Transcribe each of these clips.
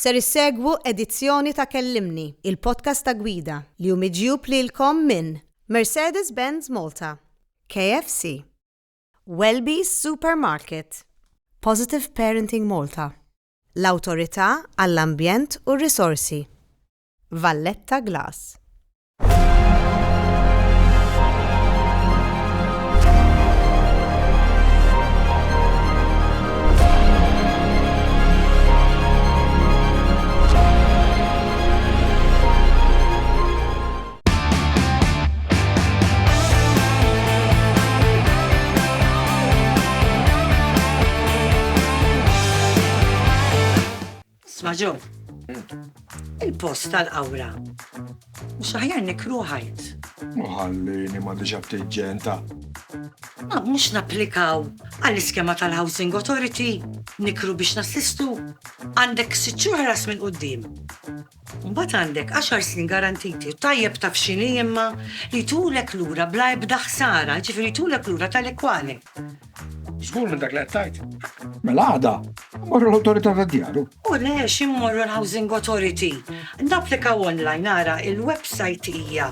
Ser issegwu edizzjoni ta' Kellimni, il-podcast ta' gwida li hu miġjub lilkom minn Mercedes-Benz Malta, KFC, Welby's Supermarket, Positive Parenting Malta, l-Awtorità għall-Ambjent u r-Risorsi, Valletta Glass. Smaġo, il-post tal-qawra. Mux aħjar nikru ħajt. Muħallini ma diġa btiġġenta. Ma mux naplikaw għall-iskema tal-Housing Authority, nikru biex nassistu. Għandek 6 xhur minn qudiem. Mbagħad għandek 10 snin garantiti, tajjeb taf x'inhi imma li tulek lura bla ebda ħsara, ġifieri tulek lura tal-ekwali. Żgur minn dak li qed tajt. Mela għada, morru l-awtorità tad-djaru. U le, ximmorru l-Housing Authority. Naplikaw online ara il-website hija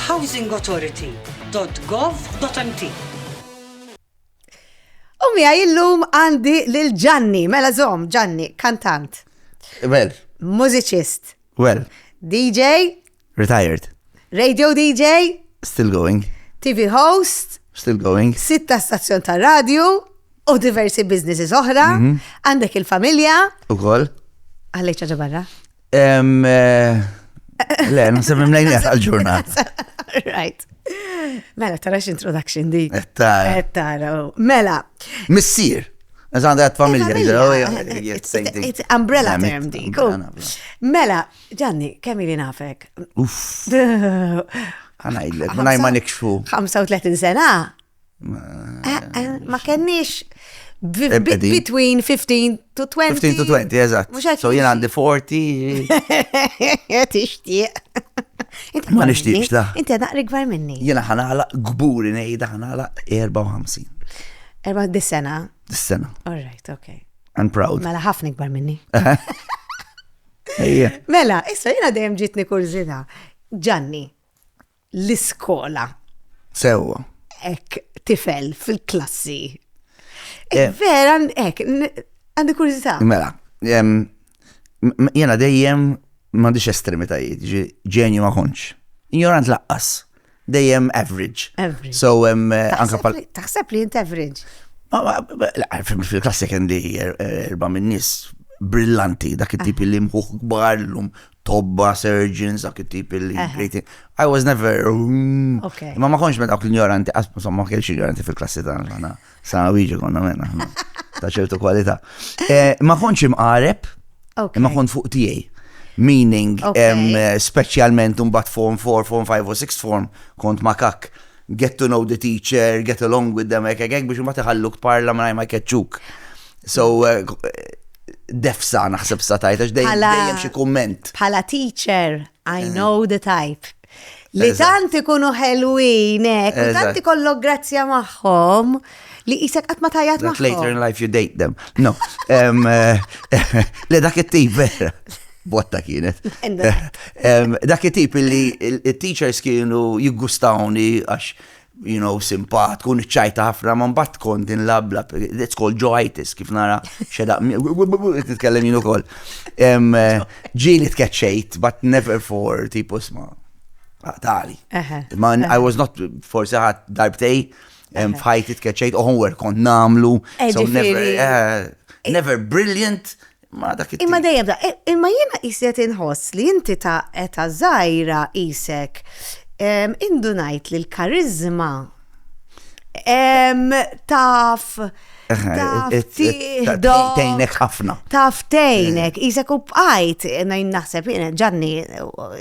housingauthority.gov.mt. Mija illum għandi lil Gianni, mela żomm, Gianni, kantant, Well, mużiċist, well, DJ, retired. radio DJ, Still going. TV host, Still going. 6 stazzjon ta' radio u diversi businesses oħra, għandek il-familja, Ukoll. għallej ċaġa barra. Le, nsemmim lejniet għal-ġurnat. Right. Mela, tarax introduction dik. Tara. Tara, mela. Missir. Għazan għat familja. It's umbrella term dik. Mela, Gianni, kemm ili nafek? Uff. Għanajdlek, ma nikxfu. 35 sena? Ma kenniex between 15 to 20. 15 to 20, eżatt. So jena għandi 40. Tixtieq. Ma nixtieqx da. Inti għadaq rigvar minni. Jena ħanala gburi nejda ħanala 54. 40 sena? Dis-sena. All right, okay. I'm proud. Mela ħafna ikbar minni. Ejja. Mela, issa jena dejjem ġitni kurzita. Gianni, l-iskola. Sewwa. Ek tifel fil-klassi. Vera, ek, għandi kurzita. Mela, jena dejjem m'għandix estremitajiet, ġenju ma konċ. Ignorant laqqas. Dejjem average. Average. So, anka pal. Taħseb li jint average? Fil-klassi kien li 4 minn nies brillanti, dak it-tipi li mħuħ kbar l-lum tobba, surgeons, dak it-tipi li great. I was never. Okay. Ma konċ me dawk l-ignoranti, ma kienx ignoranti fil-klassi tagħna, sana wieġi konna menna, ta' ċertu kwalità. Ma konċ imqareb, ma kont fuq tiegħi. Meaning, specialment mbagħad form 4, form 5 or 6 form, kont makak. Get to know the teacher, get along with them, biex mbagħad iħalluk parla ma jkeċċuk. So, defsa naħseb sa tajt, għax dejjem xi kumment. Bħala teacher, I know the type. Li tant ikunu ħelwin, u tant ikollok grazzja magħhom, li isek qatt ma tajjat magħhom. Later in life you date them. No. Le dak it-tip vera. Botta kienet. Dak it-tip li il-teachers kienu jiggustawni għax, simpat, kun ċajta ħafna, man bat kont inlabla, it's called joitis, kif nara xedaq, titkellem jien ukoll. Ġieli tkeċċejt, but never for tipu sma. Tali. I was not, forse ħat darbtej, fħajti tkeċċejt, homework kont namlu, so never brilliant, ma dak it-tip. Imma dejjem da, imma jiena qiset inħoss li inti ta' eta żgħira qisek indunajt li l-karizma taf tejnek ħafna. Taf tejnek, isek u bqajt, naħseb, Gianni,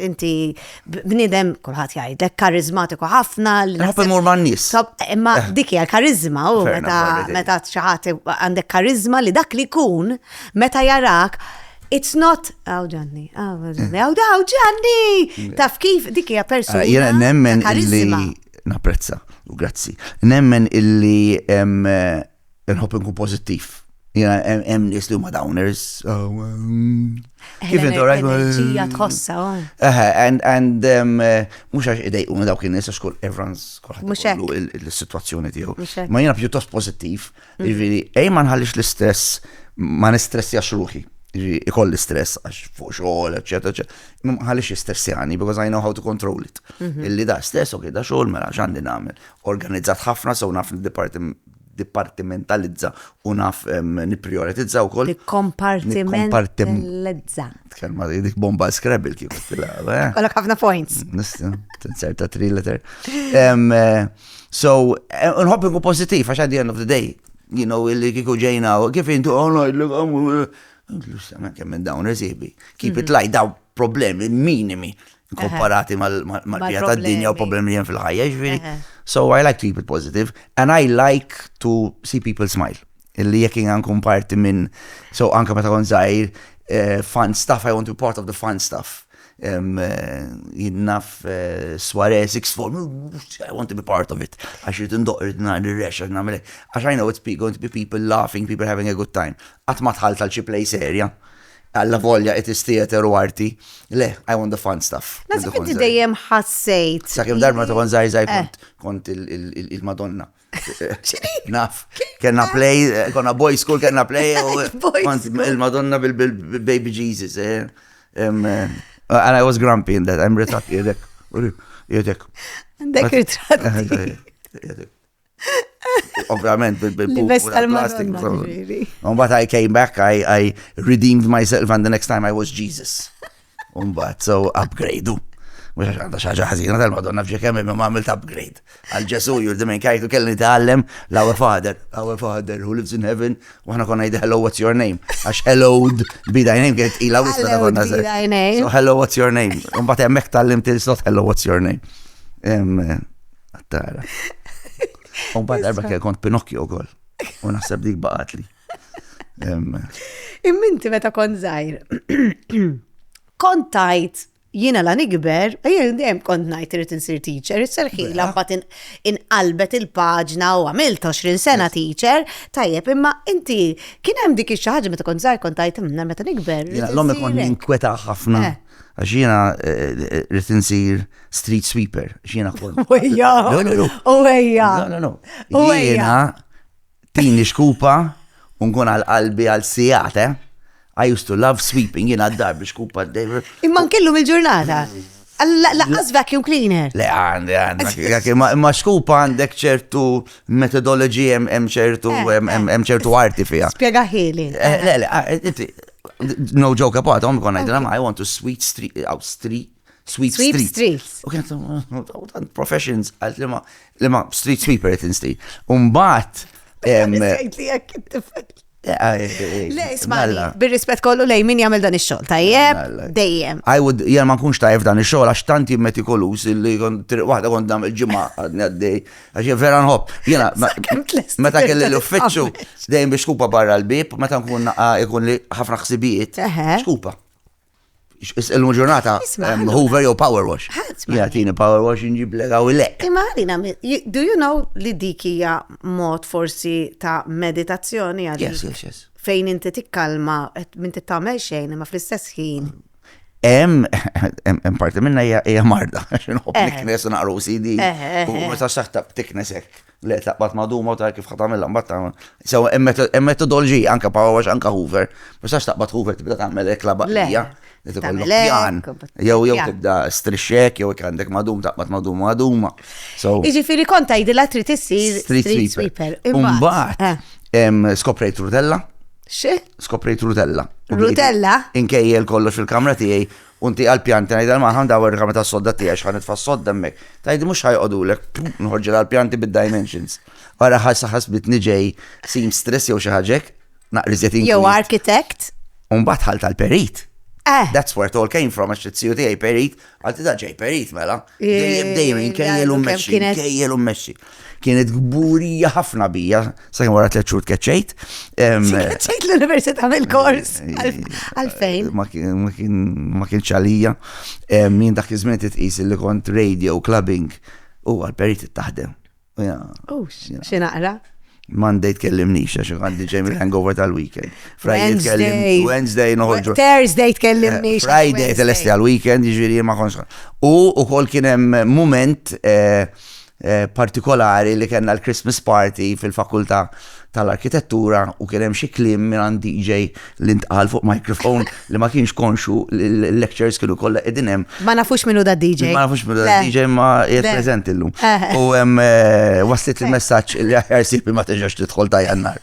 inti bnidem, kulħadd jgħidlek karizmatiku ħafna. Nħobb imur man nies. Imma dik hija l-karizma, u meta xi ħadd għandek karizma li dak li jkun meta jarak. It's not, Gianni, Gianni, taf kif dik hija persuna. Jena nemmen illi, napprezza, u grazzi, nemmen illi nħobb nkun pozittiv Hemm nies li huma downers. Kif intu rajt? Enerġija tħossa. And mhux għax idejqu dawk in-nies għax everyone's kulħadd il-sitwazzjoni tiegħu. Ma jiena pjuttost pożittiv. Jiġifieri ma nħallix l-istress, ma nistressjax ruħi. Ikolli stress għax fuq xogħol, eċetera. Ma nħallix jistressjani because I know how to control it. Illi da stress ok, da xogħol mela x'għandi nagħmel. Organizzat ħafna so naf dipartimentalizza u naf niprioritizza u koll. Kompartimentalizza. Kelma dik bomba Scrabble kif tilgħab. Kollok ħafna points. Tinserta 3 letter. So, nħobb inkun pozitiv għax at the end of the day, illi kiku ġejna, kif intu, kemm minn dawn irsibi. Keep it light, daw problemi minimi komparati mal-bija tad-dinja u problemi jen fil-ħajja, ġifieri. So I like to keep it positive and I like to see people smile. Illi jekk għankun parti minn, so anka meta kon żgħir fun stuff, I want to be part of the fun stuff. Jinnaf soiree 6-4, I want to be part of it. Għax jrid indoq ir-rex, għax I know it's going to be people laughing, people having a good time. Qatt ma tħall tal-xi play serja. Alla volja it is theater u arti. Le, I want the fun stuff. Nasib inti dejjem ħassejt. Sakemm darba ta' kon żgħir kont il-Madonna. Naf, kena play, konna boy school, kena play, il-Madonna bil-Baby Jesus. And I was grumpy in that, I'm retrat, jedek. Dek ritrat. Ovvjament, bil-plastic. But I came back, I redeemed myself, and the next time I was Jesus. But so upgrade. Mux għanda xaġa ħazina tal-Madonna fġekemmi ma għamilt upgrade. Għal-ġesu, you're the main character, kellni ta'allem our father who lives in heaven, u ħana konna jidda hello, what's your name? Għax hellowed be thy name, kienet ila wisla ta' konna so hello, what's your name? Unbat jemmek tal-lim til-slot hello, what's your name? Għattara. Unbat darba kien kont Pinocchio kol, u naħseb dik baqatli. Imminti meta kont zaħir, kontajt jiena la nikber, dejjem kont ngħid irid insir teacher, is-serħila mbagħad inqalbet il-paġna u għamilt 20 sena teacher, tajjeb imma inti kien hemm dik xi ħaġa meta kont żgħir kont ngħid meta nikber. Jiena l-ommi kont ninkweta ħafna għax jiena rid insir street sweeper, jiena kont. Ejja. No. Jiena tini xkupa u nkun għal-qalbi għal-sijat, I used to love sweeping, jena għaddar biex kupa d-dejver. Imman kellu mil-ġurnata? Laqqas vacuum cleaner? Le, għandi, ma xkupa għandek ċertu metodologi, hemm ċertu arti fija. Spiega ħili. Le, no joke apart, għom kon għajdina, I want to sweep streets. U kienet professions, għalt li ma street sweeper it-insti. Umbat, Le, ismani, bil-rispet kollu lej min jagħmel dan ix-xogħol, tajjeb, dejjem. Jien ma nkunx tajjeb dan ix-xogħol għax tanti metikolus illi waħda kont nagħmel ġimgħa għaddej għax jien vera nħobb. Jiena meta kelli l-uffiċċju dejjem biex skupa barra l-bib, meta nkun ikun li ħafna ħsibijiet, skupa. Il-ġurnata Hoover jew power wash. Jagħtini power wash inġib lega u lek. Imma do you know li dik hija mod forsi ta' meditazzjoni għalik? Yes. Fejn inti tikkalma minn tagħmel xejn imma fl-istess ħin. Hemm parti minnha hija marda għax inħobb niknes u naqra OCD. U meta saħtab tiknes hekk. Le taqbad maduma u ta' kif ħatamilha mbagħad. So hemm metodoloġija anke power wash anke Hoover. Ma sax taqbad Hoover tibda tagħmel hekk la baqlija. Pjan. Jew tibda strixxek, jew għandek madum taqbad maduma. Jiġifieri kont tgħidilha trid issir street sweeper. Imbagħad skoprejt rutella. Xi? Skoprejt rutella. Rutella? Inkejjel kollox fil-kamra tiegħi, unti għal-pjanti ngħidha maħam dawar il-kamra tas-sodda tiegħi x'ħan nitfa' s-sodda hemmhekk. Tgħid mhux ħajqogħdulek, nħorġel għall-pjanti bid-dimensions. Wara ħasbitni ġej seamstress jew xi ħaġek, naqriżet jew architect. U mbagħad ħalt għall-perit. That's where it all came from, għax t-siju tiegħi perit, għalti da ġej perit mela. Dejjem inkejjel u mmexxi. Kienet gburija ħafna bija, sakemm wara 3 xhur tkeċċejt. Tkeċċejt l-Università mill-kors. Għalfejn? Ma kienx għalija. Min dak iż-żmien titqis li kont radio clubbing u għall-perit taħdem. Xi naqra? Monday tkellimnix, għax għandi ġej hangover tal-weekend. Friday tkellim, Wednesday noħolġu. Thursday tkellimni. Friday telesti għal-weekend, jiġifieri ma konx. U wkoll kien hemm mument partikolari li kellna l-Christmas party fil-fakultà tal-arkitettura u kien hemm xi kliem minn DJ li ntqal fuq microphone li ma kienx konxu l-lectures kienu kollha qegħdin hemm. Ma nafux minnu da DJ. Ma nafux minnu da DJ ma qiegħed preżenti llum. U hemm waslet il-messaġġ li aħjar sibi ma teġax tidħol ta' Jannar.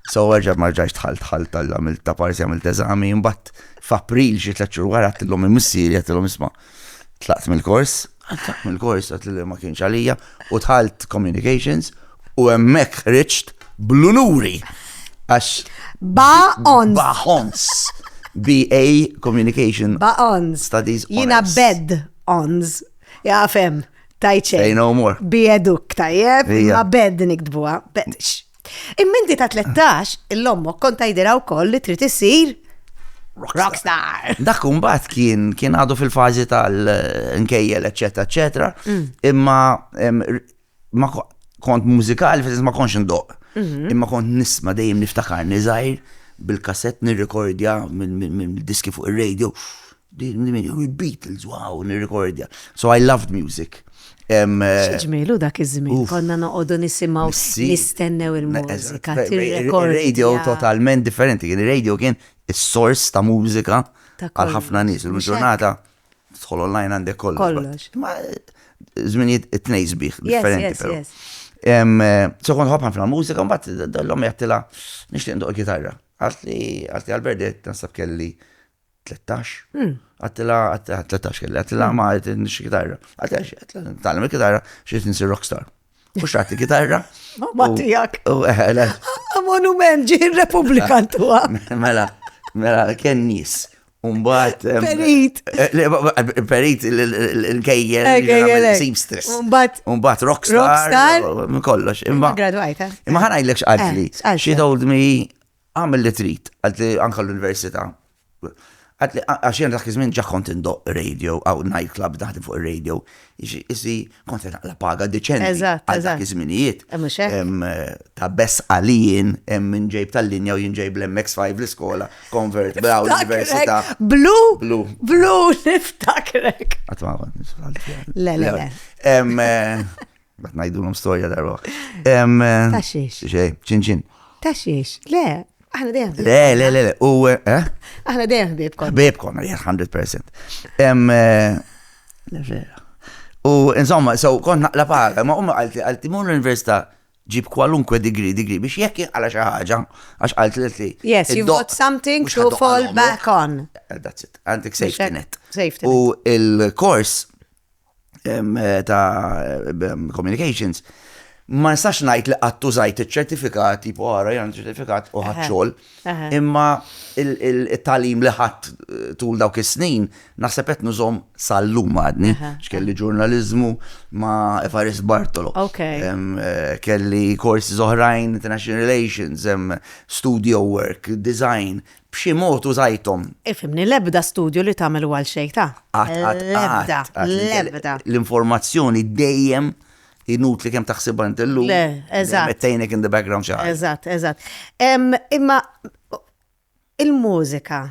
So għarġab ma rġax tħalt għamilt ta' parsi għamilt eżami, mbagħad f'April xi 3 xhur wara għattilhom il-missieri għattilhom isma' tlaqt mill-kors għat li ma kienx għalija u tħalt communications u hemmhekk ħriġt bl-unuri għax Ba'ons BA Communication Studies Jina bed-ons jafem tajċe say no more bieduk tajjeb ma bed nikdbuha imminti ta' 13 il-lommo konta jdiraw koll li trid isir Rockstar. Dak mbagħad kien għadu fil-fażi tal-nkejjel, eċetera, imma ma kont mużikali, ma kontx indoq. Imma kont nisma' dejjem niftakarni żgħir bil-kassett nirrekordja mill-diski fuq ir-radio. Beatles, wow, nirrekordja. So I loved music. X'ġmielu dak iż-żmien, konna noqogħdu nisimgħu nistennew il-mużika, tirrekordja. Radio totalment differenti, kien ir-radio kien is-sors ta' mużika għal ħafna nies. Il-ġurnata tħol online għandek kollox. Ma żminijiet it-tnejn sbieħ differenti però. So kont ħobħan fil-mużika, mbagħad dallhom jagħtilha nixtieq ndoq il-gitarra. Għaltli Alberti nasab kelli 13. Għattila 13 kelli, għattila ma nix gitarra. Għattila tal-em il-gitarra xiex nisir rockstar. U xaħti gitarra. Ma tijak. Monument ġi Republikan tuwa. Mela, kien nis. Umbat. Perit. Perit il-kejjel, seamstress. Umbat rockstar. Kollox. Graduajta. Imma ħana jillek xqaltli. She told me, għamil li trit, għaltli anka l-università. Għaxjen dak iż-żmien ġa kont indoq radio aw night club daħdem fuq ir-radio. Isi kont naqla paga deċenti għal dak iż-żminijiet. Ta' bess għalijin minn ġejb tal-linja u jinġejb l-MX5 l-iskola, convert b'daw l-università. Blu niftakrek. Le. Bat najdulhom storja darba. Taxiex. ċin. Taxiex. Le. Aħna dejjem. Le. U Aħna dejjem ħbiebkon. Ħbiebkon, 100%. U insomma, so kont naqla paga, ma għalti mur l-università ġib kwalunkwe degree biex jekk għala xi ħaġa għax qalt li. Yes, you've got something to fall back on. That's it. Għandek safety net. U il-kors ta' communications ma nistax ngħid li qatt użajt iċ-ċertifikat tipo ara jan ċertifikat u ħadd xogħol, imma il-talim li ħadd tul dawk is-snin naħseb qed nużhom sal-lum għadni, x'kelli ġurnaliżmu ma' Evarist Bartolo. Kelli courses oħrajn, international relations, studio work, design, b'xi mod użajthom. Ifhimni l-ebda studio li tagħmel għal xejn ta'. L-ebda. L-informazzjoni dejjem inutli kemm taħsibha int illum. Le, eżatt. Mettejnek in the background xi ħaġa. Eżatt. Imma il-mużika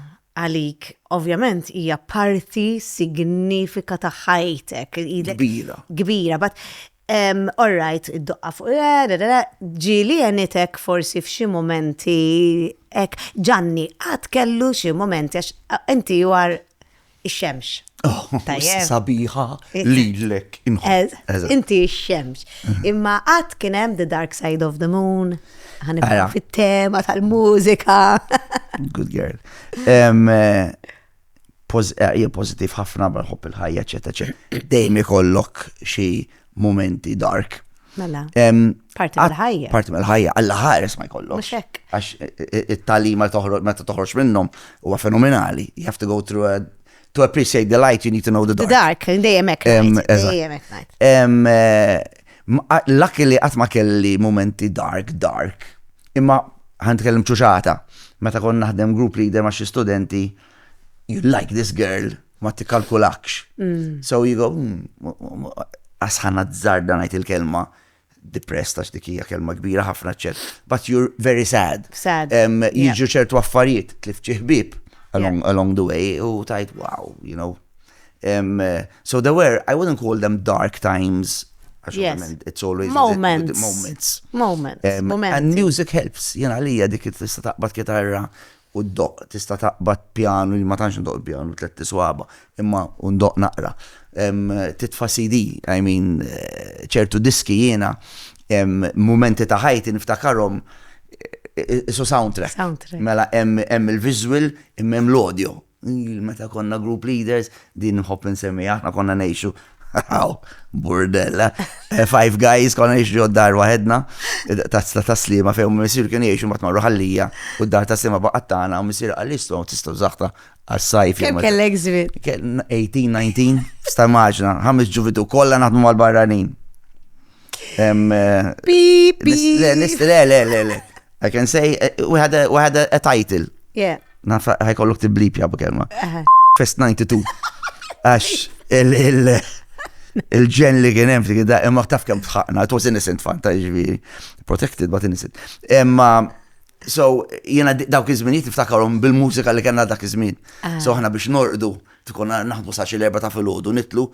għalik ovvjament hija parti signifika ta' ħajtek. Kbira, but all right, id-doqqa fuq, ġili għanitek forsi f'xi momenti, Ġanni, għad kellu xi momenti, għax inti war ix-xemx. Sabiħa lilek inħobb. Inti x-xemx. Imma għad kien hemm the dark side of the moon, ħanibqa fit-tema tal-mużika. Good girl. Hija pozitiv ħafna bħobb il-ħajja, eċetera. Dejjem ikollok xi momenti dark. Mela. Parti mill-ħajja. Parti mill-ħajja, alla ħares ma jkollok. Mhux hekk. Għax it-tagħlim meta toħroġ minnhom huwa fenomenali. You have to go through to appreciate the light, you need to know the dark. The dark, dejjem hekk night. Luckily qatt ma kelli momenti dark, imma ħantkellem ċuċata. Meta konna naħdem group leader ma' xi studenti, you like this girl, ma tikkalkulakx. So you go, asħana zzarda ngħid il-kelma, depressed għax dik hija kelma kbira ħafna ċert, but you're very sad. Sad. Jiġu ċertu affarijiet tlifċi ħbieb along the way u tajt wow, you know. So there were, I wouldn't call them dark times. Yes. It's always Moments. And music helps. Jena lija dik tista taqbad kitarra u d-doq, tista taqbad piano, li ma tantx ndoq piano, 3 swaba, imma u ndoq naqra. Titfa CD, I mean, ċertu diski jena, momenti ta' ħajti niftakarhom so soundtrack. Mela hemm il-visual, hemm l-audio. Meta konna group leaders, din nħobb nsemmi, aħna konna ngħixu burdella. 5 guys konna ngħixu ġod-dar waħedna, ta' slima fejn misier kien jgħixu mbagħad marru ħallija u d-dar ta' slima baqgħet tagħna u misier qalistu tistgħu żaħta għas-sajf. Kemm kellek żmien? 18, 19, sta' immaġna, 5 ġuvitu kollha naħdmu mal-barranin. Le. I can say we had a title. Yeah. Naf ħajkollok tibblip jabu kelma. Fest 92. Għax il-ġen li kien hemm da imma taf kemm tħaqna, it was innocent fun, ta' ġifieri. Protected but innocent. Imma so jiena dawk iż-żminijiet niftakarhom bil-mużika li kellna dak iż-żmien. So aħna biex norqdu tkun naħdmu sa xi l-4 ta' filgħodu nitlu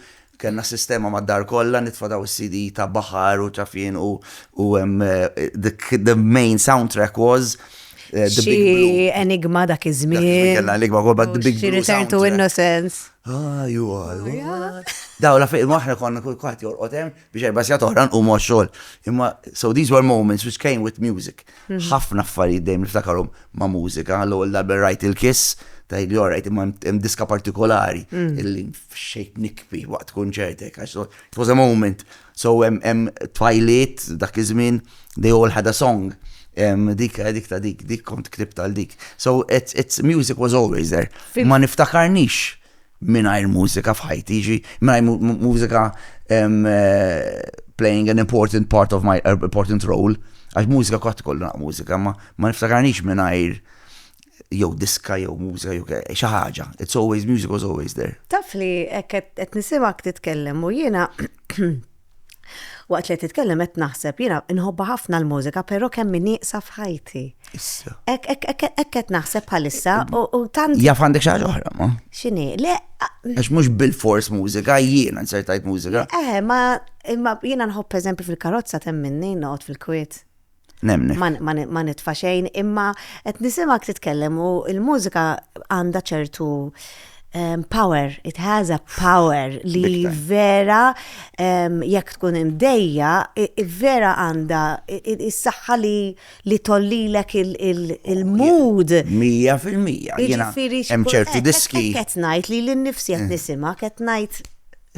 kellna sistema mad-dar kollha nitfa' daw is-CD ta' baħar u ċafien u the main soundtrack was The Big Blue. Enigma dak iż-żmien. Kellna enigma kol The Big Blue. Return to Innocence. You are. Daw la fejn aħna konna kwaħt jorqod hemm biex erbasjat oħra nqumu għax-xogħol. Imma so these were moments which came with music. Ħafna affarijiet dejjem niftakarhom ma' mużika, l-ewwel darba rajt il-Kiss tajli alright imma hemm diska partikolari illi xejn nikbi waqt konċertek għax it was a moment. So hemm Twilight dak iż-żmien they all had a song. Dik kont ktib tal-dik. So it's music was always there. Ma niftakarnix mingħajr mużika f'ħajti, mingħajr mużika playing an important part of my important role. Għax mużika kont kollu mużika, ma niftakarnix mingħajr jew diska jew mużika jew xi ħaġa. It's always music was always there. Taf li qed nisimak titkellem u jiena waqt li titkellem qed naħseb jiena inħobba ħafna l-mużika, però kemm nieqsa f'ħajti. Issa. Hekk qed naħseb bħalissa u tant. Jaf għandek xi ħaġa oħra, ma? X'inhi? Le. Għax mhux bil-fors mużika, jiena nsertajt mużika. Ma jiena nħobb eżempju fil-karozza temminni noqgħod fil-kwiet. Nemni. Ma nitfa' xejn, imma qed nisimak titkellem u l-mużika għandha ċertu power, it has a power li vera jekk tkun imdejja, vera għandha is-saħħa li tollilek il-mood. 100%. Jiena hemm ċertu diski. Qed ngħid li l-nifsi qed nisimha, qed ngħid.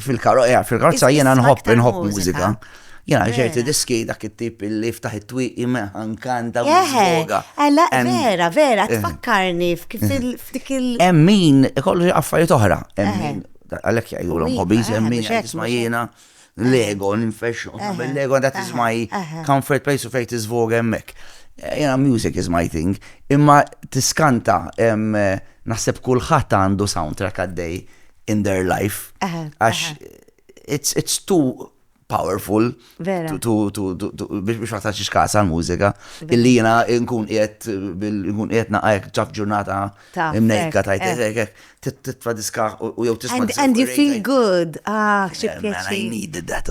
Fil-karozza jiena nħobb mużika. Jena ċerti diski dak it-tip li ftaħ it-twiqi meħankanta u żvoga. Vera, tfakkarni f'dik il- Emmin, kollu affarijiet oħra. Emmin, għalhekk jgħidulhom hobbies, emmin jisma' jiena Lego, ninfexxu. Lego that is my comfort place u fejn tiżvoga hemmhekk. Jena music is my thing. Imma tiskanta naħseb kulħadd għandu soundtrack għaddej in their life. Għax it's too powerful biex ma taċċix kasa l-mużika illi jiena nkun qiegħed naqajk ġaf ġurnata imnejka tajtek titfa' diska u jew tisma' and you feel good. Xi pjaċir. I needed that.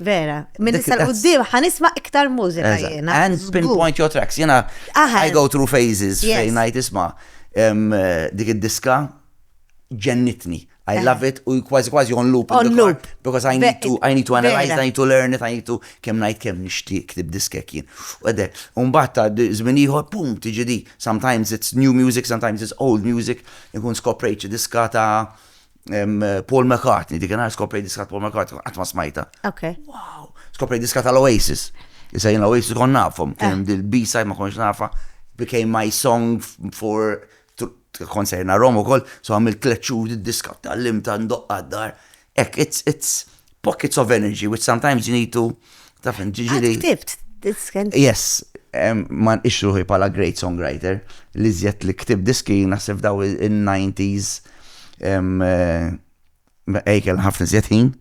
Vera. Min issa l-qudiem ħanisma' iktar mużika jiena. And pinpoint your tracks. Jiena I go through phases fejn ngħid isma' dik id-diska ġennitni. I love it u kważi on loop in the car because I need to analyze, I need to learn it, I need to kemm nixtieq ktib diskek jien. U mbagħad ta' żmien ieħor pum tiġi di. Sometimes it's new music, sometimes it's old music. Inkun skoprejt diska ta' Paul McCartney, dik nhar skoprejt diska ta' Paul McCartney qatt ma smajta. Okay. Wow. Skoprejt diska tal-Oasis. Issa jien l-Oasis kon nafhom, kien dil-B-side ma konx nafa. Became my song for konserna Rom u koll, so għamil tleċċur id-diska tal-lim ta' ndoqqa d-dar. It's pockets of energy, which sometimes you need to tafin ġiġili. Ktibt. Yes, man ixruħi pala great songwriter, li zjett li ktib diski nasib daw in 90s ejkel ħafna zjetħin,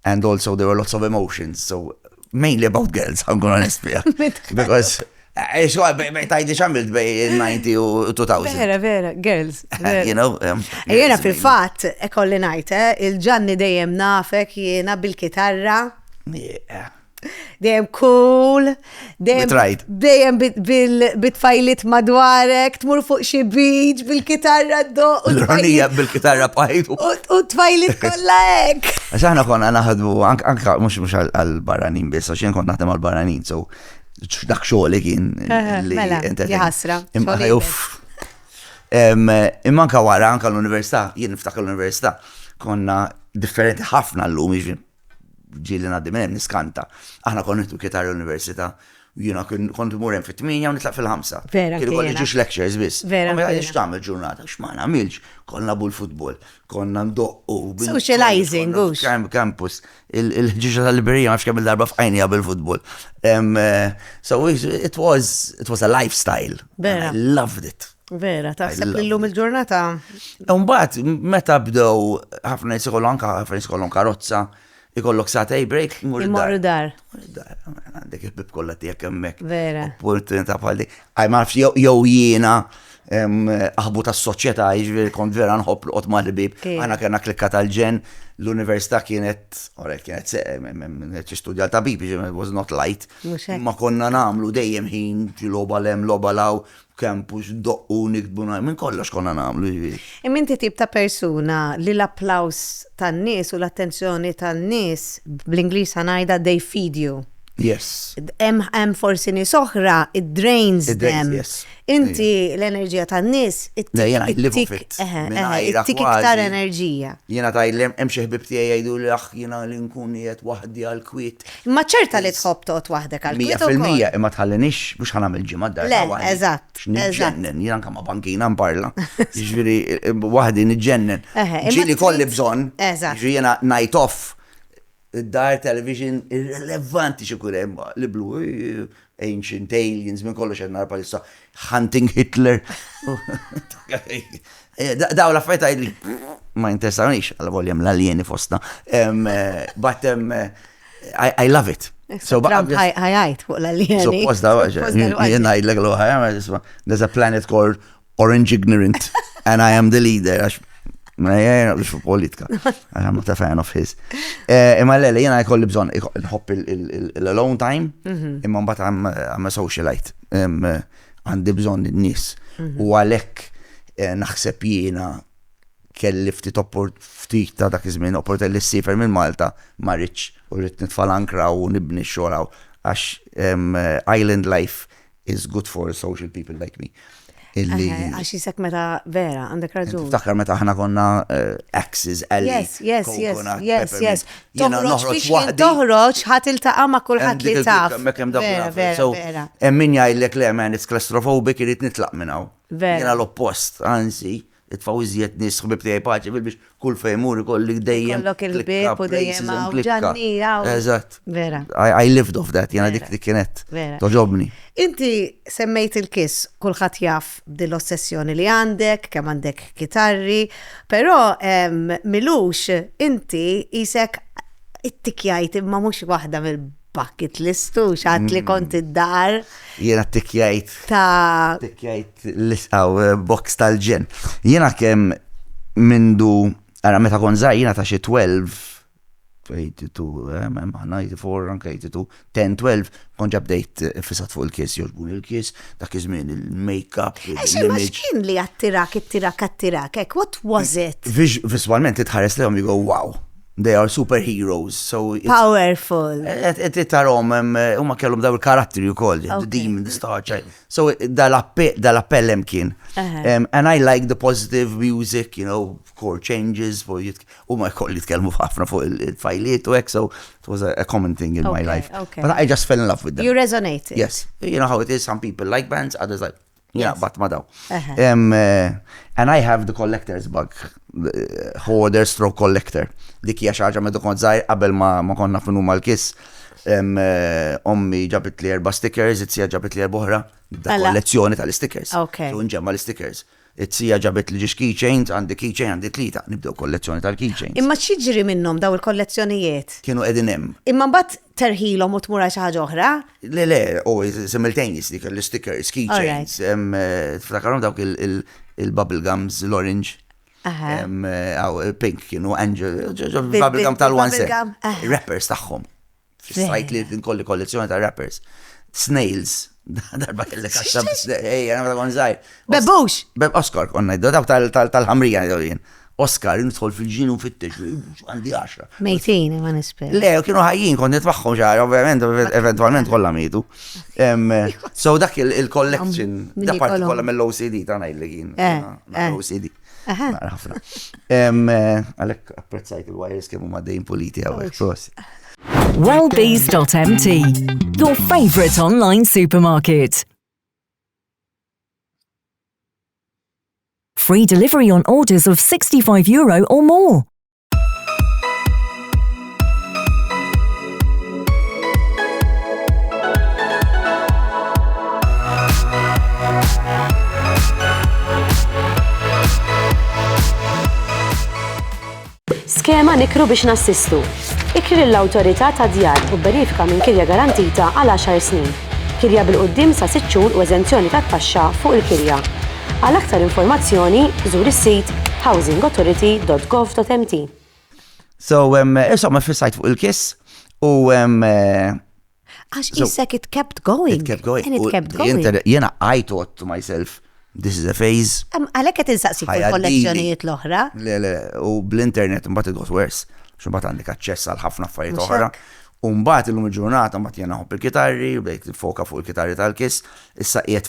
and also there were lots of emotions, so mainly about girls, I'm gonna honest with you. Because, tajdi xamilt bej 90 u 2000. Vera, girls. You know? Jena fil-fat, ekolli najt, il-ġanni dejjem nafek jena bil-kitarra. Yeah. Dejjem cool, Bitrajt. dejjem bitfajlit madwarek, tmur fuq xi beach bil-kitarra L-ronija bil-kitarra bħajtu. U tfajlit kollha hekk. Għax aħna konna naħadmu, anka mux għal-barranin bis, għax jen kont naħdem għal-barranin, so dak xogħol kien li Mela, jħasra. Imma anka wara, anka l-università, jien niftakar l-università, konna differenti ħafna l-lum, ġili naddi minnem niskanta. Aħna konnitu kitar l-università, jina kontu murem fit-8 u nitlaq fil-5. Vera, kienu kolli ġux lectures bis. Vera, Ma jgħalix tamil ġurnata, x'ma nagħmilx, konna bil-futbol, konna ndoqqu. Socializing, gux. Campus, il-ġiġa tal-Liberija, ma fx kemm darba f'għajnija bil-futbol. So it was a lifestyle. Vera. I loved it. Vera, taħseb l-lum il-ġurnata. Umbat, meta bdew ħafna jisikollon karozza, ikollok satej break, Immorru dar. Għandek il-bib kollha tiegħek hemmhekk. Vera. Opportunità bħal dik. Ma nafx jew jiena aħbu tas-soċjetà jiġifieri kont vera nħobb l-qod mal-bib. Aħna kellna klikka tal-ġen, l-università kienet studja tabib, it was not light. Ma konna nagħmlu dejjem ħin loba lem, loba law, campus, doqqu, nikdbu minn kollox konna nagħmlu. Imminti tip ta' persuna li l-applaus tan-nies u l-attenzjoni tan-nies bl-Ingliż ħanajda they feed you. Yes. Hemm forsi nies oħra, it drains them. Yes. Inti l-enerġija tan-nies Jena I live of it. tik iktar enerġija. Jena tajlem, hemm xi ħbib tiegħi jgħidu li jiena li nkun qiegħed waħdi għall-kwiet. Ma ċerta li tħobb toqgħod waħdek għall-kwiet. 100% imma tħallinix mhux ħanagħmel ġimgħa d-dar. Le, eżatt. Niġġennen, jiena anke ma' bankina nparla. Jiġifieri waħdi niġġennen. Ġieli kolli bżonn. Jiġifieri jiena night off. Id-dar television irrelevanti xikur hemm li blu Ancient Aliens minn kollox qed narpa issa Hunting Hitler. Daw l-affarijiet għajli ma interessawniex għal voljem l-alieni fostna. But I love it. So Trump ħajajt fuq l-alieni. Supposta ngħidlek l-oħra, there's a planet called Orange Ignorant and I am the leader. Ma jena biex fuq politika. I'm not a fan of his. Imma l-għalli jena jkolli bżon nħobb il-alone time, imma mbagħad I'm a socialite. Għandi bżon n-nies. U għalhekk naħseb jiena kelli ftit ta' dak iż-żmien opportunità li ssifer minn Malta ma rridx u rrid nitfal ankra u nibni x-xogħol għax island life is good for social people like me. Għax jisek meta vera, għandek raġun. Tiftakar meta ħana konna axes, elli, yes. Toħroġ ħat il-taqa ma kullħat li taf. Vera. Min jgħidlek le, man, it's claustrophobic, irrit nitlaq minnaw. Jena l-oppost, anzi, it-fawżiet nis xbib tiegħi paċi biex kull fejmur ikolli dejjem. Kollok il-bib u dejjem ġanni. Eżatt. Vera. I lived of that, jena dik kienet. Toġobni. Inti semmejt il-kiss kulħadd jaf dil-ossessjoni li għandek, kemm għandek kitarri, però milux inti isek it-tikjajt imma mhux waħda mill-bucket listu x'għad li kont id-dar. Jiena tikjajt. Tikjajt box tal-ġen. Jiena kemm mindu meta kon żgħar jiena ta' xi 12 82, 94, anke 82, 10, 12, konġa bdejt fissat fuq il-kies, joġbun il-kies, dak iż-żmien il-make-up, l-image. Kien li attirak, what was it? Visualment titħares lehom you go, wow, they are superheroes, so powerful. Tarom, huma kellhom daw il-karatteri wkoll, the demon, the star child. So dal-appell hemm kien. And I like the positive music, you know, chord changes, huma jkoll jitkellmu ħafna fuq il-fajliet u hekk, so it was a common thing in my life. But I just fell in love with them. You resonated. Yes. You know how it is, some people like bands, others like but ma daw. And I have the collector's bug, hoarder stroke collector. Dik hija xi ħaġa meta kont żgħir qabel ma konna finu mal-kiss. Ommi ġabet li 4 stickers, it-sija ġabet li 4 oħra, da kollezzjoni tal-stickers. So nġemma l-stickers. it-sija ġabet li ġiex keychains, għandi keychain, għandi 3, nibdew kollezzjoni tal-keychains. Imma x'jiġri minnhom daw il-kollezzjonijiet? Kienu qegħdin hemm. Imma mbagħad terħilhom u tmur għal xi ħaġa oħra? Le, simultaneously, l-stickers, keychains, tiftakarhom dawk il-bubble gums, l-orange. Pink kienu Angel, bubble gum tal-one set. Rappers tagħhom. Fis-sajt li nkolli kollezzjoni ta' rappers. Snails. Darba kellek għaxab, għana ma ta' zaħir. Bebux! Oscar, konna daw tal-ħamrija jien. Oscar, nidħol fil-ġin u fittex, għandi 10. Mejtini, ma nisper. Le, kienu ħajjin, kont nitfaxħom xaħar, ovvijament, eventualment kolla mitu. So dak il-collection, da parti kolla mill-OCD, ta' najli kien. OCD. Ħafna. Għalek apprezzajt il-wires kemmu maddejn politi għawek, prosi. Wellbees.mt, your favourite online supermarket. Free delivery on orders of €65 or more. Skema nikru biex nassistu. Ikri l-awtorità ta' djar u verifika minn kirja garantita għal 10 snin. Kirja bil-qoddim sa' 6 xhur u eżenzjoni ta' tfaxxa fuq il-kirja. Għal aktar informazzjoni, żur is-sit housingauthority.gov.mt. So, insomma, fis-sajt fuq il-kiss u Għax isek it kept going. It kept going. And it kept going. Jena, I thought to myself, this is a phase. Għalek qed insaqsi fuq il-kollezzjonijiet l-oħra. Le, u bl-internet mbagħad it got worse. X'mbagħad għandek aċċess għal ħafna affarijiet oħra. U mbagħad illum il-ġurnata mbagħad jena ħobb il-kitarri, bdejt tifoka fuq il-kitarri tal-Kiss, issa qiegħed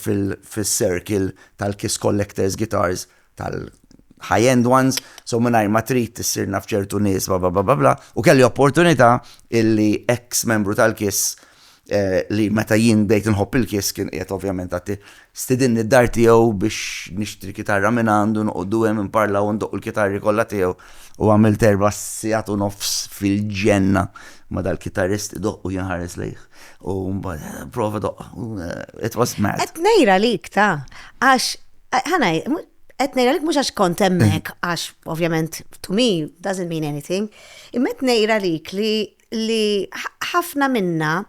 fil-circle tal-Kiss collectors guitars tal-high-end ones, so mingħajr ma trid tissirna f'ċertu nies bla u kelli opportunità illi ex-membru tal-Kiss li meta jien bdejt nħobb il-Kiss kien qiegħed ovvjament għatti stidin id-dar tiegħu biex nixtri kitarra minn għandu noqogħdu hemm imparla u ndoq il-kitarri kollha tiegħu u għamilt 4 sigħat u nofs fil-ġenna ma dal-kitarrist doq u jinħares lejh. U mbagħad prova doq. It was mad. Qed ngħira lik ta' għax ħanaj qed ngħira lik mhux għax kont hemmhekk għax ovvjament to me doesn't mean anything. Imma qed ngħira lik li ħafna minna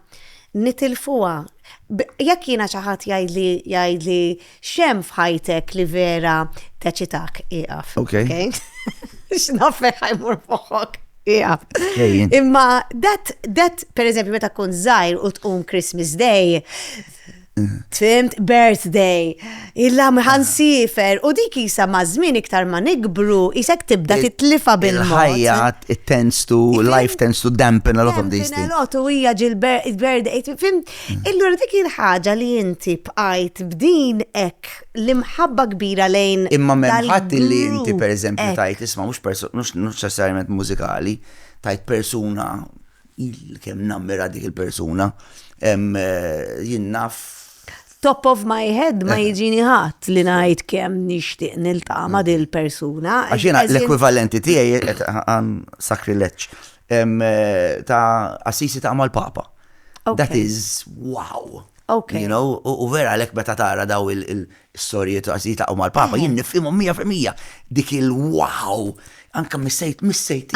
nitilfuha. Jekk jiena xi ħadd jgħidli xem f'ħajtek li vera teċitak ieqaf. Okay. X'nafek ħajmur moħħok. Imma dat per eżempju meta tkun żgħir u tqum Christmas Day, tfimt birthday, illa ħansifer u dik isa ma' żmien iktar ma nikbru isek tibda titlifa bil-mod. Il-ħajja life tends to dampen a lot of these things. U hija il-birthday, fimt, illura dik il-ħaġa li inti bqajt b'din hekk l-imħabba kbira lejn. Imma menħat li inti per eżempju tajt isma' mhux necessarjament mużikali, tajt persuna kemm nammira dik il-persuna, jien naf top of my head ma jiġini ħadd li ngħid kemm nixtieq niltaqa' ma' dil persuna. Għax jiena l-ekwivalenti tiegħi għan sakrileġġ ta' assisi ta' mal-Papa. That is wow. Okay. You know, u vera għalek meta tara daw il-storjiet assisi ta' mal-Papa, jien nifhimhom 100%. Dik il-wow. Anka missejt.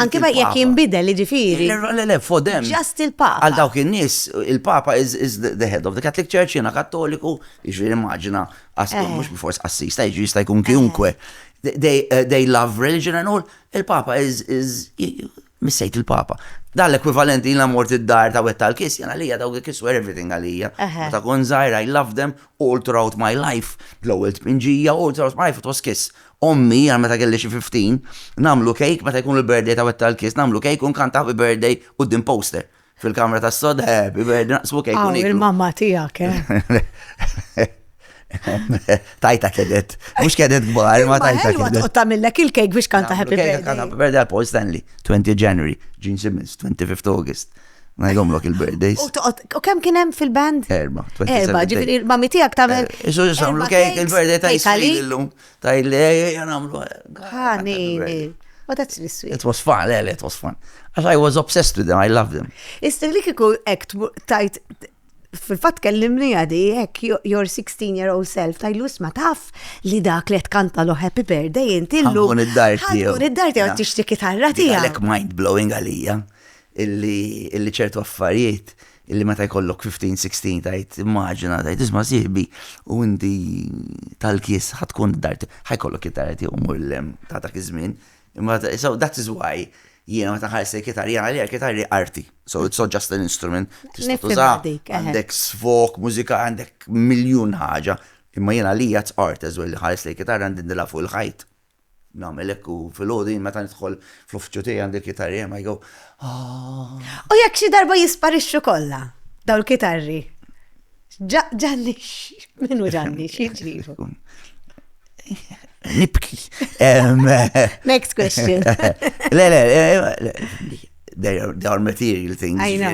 Anke ma jekk jinbidel ġifieri. Le, for them. Just il-Papa. Għal dawk in-nies, il-Papa is the head of the Catholic Church, jiena Kattoliku, jiġri immaġina, mhux bifors assista, jiġri jista' jkun kiunkwe. They love religion and all. Il-Papa is missejt il-Papa. Dan l-ekwivalenti jina mort id-dar ta' wetta l-kiss, jena lija dawk il-kiss were everything għalija. Ta' kun zaħir, I love them all throughout my life. L-ewwel tpinġija, all throughout my life, it was kiss. Ommi, għal meta kelli xi 15, namlu cake, meta jkun il-birthday ta' wetta l-kiss, namlu cake un kanta happy birthday u din poster. Fil-kamra ta' sod, happy birthday, naqsmu cake un il-mamma tijak, Tajta kedet, mux kedet gbar, ma tajta kedet. U tamillek il-cake biex kanta happy birthday. Kanta happy birthday għal Paul Stanley, 20 January, Gene Simmons, 25th August. Najgħomlok il-birthdays. U kem kienem fil-band? 4, ġifiri, mammi tijak tamel. Isu jisamlu cake il-birthday ta' jisfil l-lum. Ta' janamlu. Ħani, but that's really sweet. It was fun, it was fun. As I was obsessed with them, I loved them. Istilli kiku ekt tajt fil-fatt kellimni għadi, hekk your 16-year-old self, tajlu isma taf li dak li tkanta lo happy birthday intillu. Ħankun id-dar tiegħu. Ħankun id-dar tiegħu tixti kitarra tiegħek. Għalek mind-blowing għalija, illi ċertu affarijiet, illi meta jkollok 15-16 tajt, immaġina tajt, isma siħbi, u inti tal-kies ħatkun id-dar tiegħu, ħajkollok kitarra tiegħu murlem ta' dak iż-żmien. So that is why jiena meta ħarsej kitarri, jiena li kitarri arti. So it's not just an instrument. Tista' tuża għandek sfok, mużika, għandek miljun ħaġa. Imma jiena li it's art as well. Ħares li kitarri għandindilha fuq il-ħajt. Nagħmel hekk u fil-ħodi meta nidħol fl-uffiċċju tiegħi għandi kitarri ma jgħu. U jekk xi darba jisparixxu kollha daw l-kitarri. Ġanni minnu Ġanni x'jiġri? Nibki. Next question. They are material things. I know.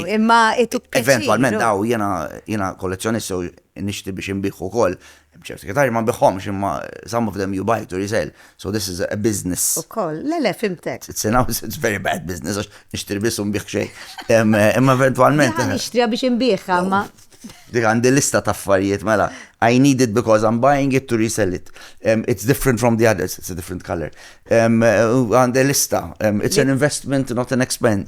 Imma eventualment daw jena kollezzjonist so nixti biex imbiħu kol. ċerti kitarri ma nbiħħomx imma some of them you buy to resell. So this is a business. Ukoll, fimtek. It's very bad business għax nixtri biss u nbiħ xejn. Imma eventualment. Nixtrija biex imbiħħa ma. Dik għandi lista ta' affarijiet mela. I need it because I'm buying it to resell it. It's different from the others. It's a different color. Għandi lista. It's an investment, not an expense.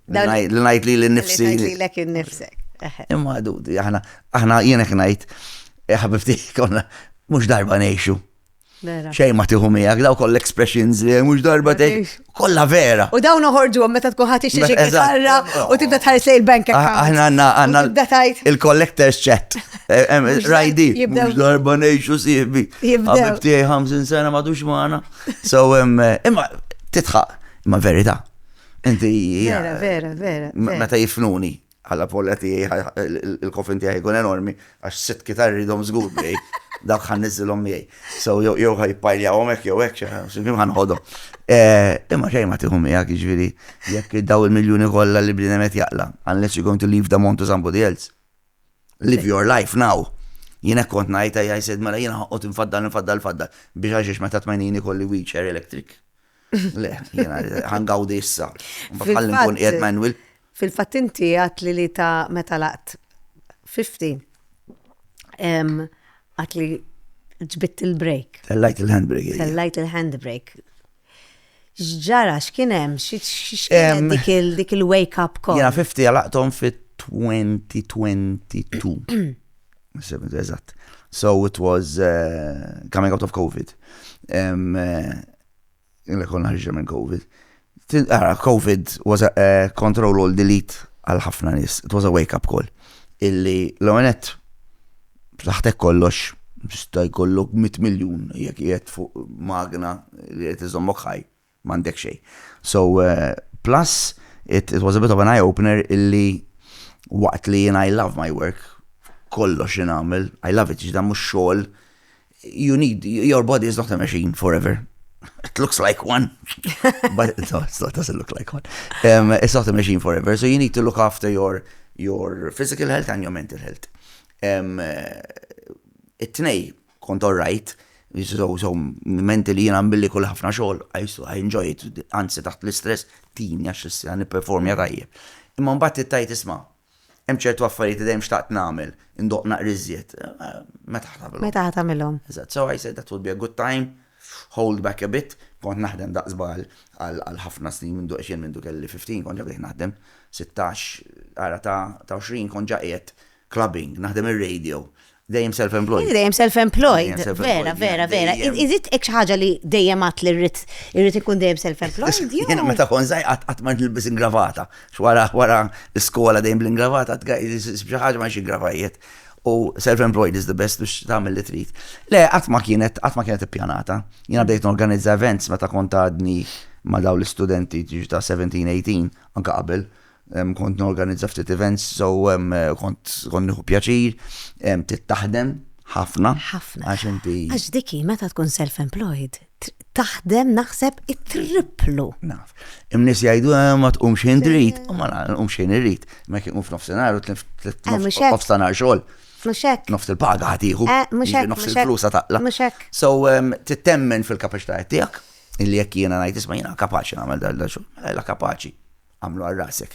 L-najt li l-nifsi. L-najt li l-nifsek. Imma għadu, aħna jenek najt, ħabibti konna, mux darba neħxu. Xej ma tiħu miegħek, daw koll expressions li mux darba teħx, kolla vera. U daw noħorġu meta tkun ħati xi kitarra u tibda tħares lej il-bank account. Għanna il-collector's chat. Rajdi, mux darba neħxu siħbi. Ħabibti 50 sena madux maħna. So, imma titħaq, imma verita. Inti. Vera. Meta jifnuni. Għalla pollati il-kofin tiegħi jkun enormi għax 6 kitarri dom żgur miegħi dak ħanniżilhom miegħi. So jew ħajpajljawhom hekk jew hekk x'imkien ħanħodhom. Imma xejn ma tieħu miegħek jiġifieri jekk daw il-miljuni kollha li bdien hemm jaqla unless you're going to leave them on to somebody else. Live your life now. Jiena kont ngħid I said mela jiena ħoqgħod infaddal biex għaxiex meta tmajnini kolli wheelchair electric. Le, jiena ħangawdi issa. Mbagħad nkun qiegħed manual. Fil-fatt inti għat li ta' meta laqt 15 għat li ġbitt il-break. Tellajt il-handbrake. Tellajt il-handbrake. X'ġara x'kien hemm x'kien dik il-wake up call. Jena 50 għalaqtom fi 2022. Eżatt. So it was coming out of COVID. Konna ħarġa minn COVID. COVID was a control all delete għal ħafna nies. It was a wake up call. Illi l-għonet taħtek kollox jista' jkollok 100 miljun jekk qiegħed fuq magna li qed iżommok ħaj m'għandek xejn. So plus it was a bit of an eye opener illi waqt li I love my work kollox nagħmel. I love it, ġda mhux xogħol. You need your body is not a machine forever. It looks like one, but it doesn't look like one. It's not a machine forever, so you need to look after your physical health and your mental health. It-tnej kont all right, so mentally jena mbilli kull ħafna xogħol, I enjoy it, anzi taħt l-istress tini għax għan performja tajjeb. Imma mbagħad it-tajt isma' hemm ċertu affarijiet dejjem xtaqt nagħmel, indoq naqriżiet. Meta ħatamilhom. So I said that would be a good time. Hold back a bit, kont naħdem daqsba għal ħafna snin minn duqxien minn kelli 15, kont ġabdejt naħdem 16, għara ta' 20 kont ġaqiet clubbing, naħdem il-radio, dejjem self-employed. Dejjem self-employed, vera. Is it ek ħaġa li dejjem għat li rrit ikun dejjem self-employed? Jena meta kon zaħi għat ma nilbis ingravata, wara l-iskola dejjem bl-ingravata, xi ħaġa ma xi gravajiet. U self-employed is the best biex tagħmel li trid. Le, qatt ma kienet ippjanata. Jiena bdejt norganizza events meta kont għadni ma' dawn l-istudenti ġiġi ta' 17-18 anke qabel. Kont norganizza ftit events, so kont nieħu pjaċir, taħdem ħafna. Għax diki meta tkun self-employed, taħdem naħseb it-triplu. Naf. Imnies jgħidu ma tqumx xejn trid, ma nqum xejn irrid. Ma kien f'nofsinhar u f'nofsinhar xogħol. Muxek. Nofs il-paga ħatiħu. Nofs il-flus taqla. Muxek. So, tittemmen fil-kapaċità tiegħek, illi jekk jiena ngħid isma' jiena kapaċi nagħmel dal xogħol, mela kapaċi għamlu għal rasek.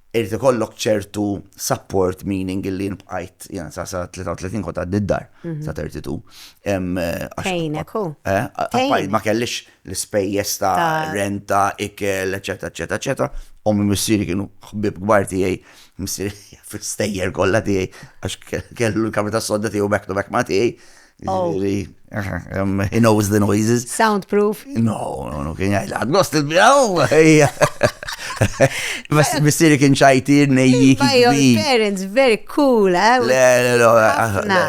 irrid ikollok ċertu support, meaning illi nbqajt, sa 33 kont għaddi d-dar, sa 32. Tejnek, hu. Ma kellix l-ispejjeż ta' renta, ikel, eċetera. Ommi missieri kienu ħbib kbar tiegħi, missieri fil-stejjer kollha tiegħi, għax kellu l-kamra tas-sodda tiegħu back to back ma' tiegħi. He knows the noises. Soundproof. No, kien jgħid għadgost il-bjaw. Bas missieri kien ċajtir nejji Your parents very cool, eh?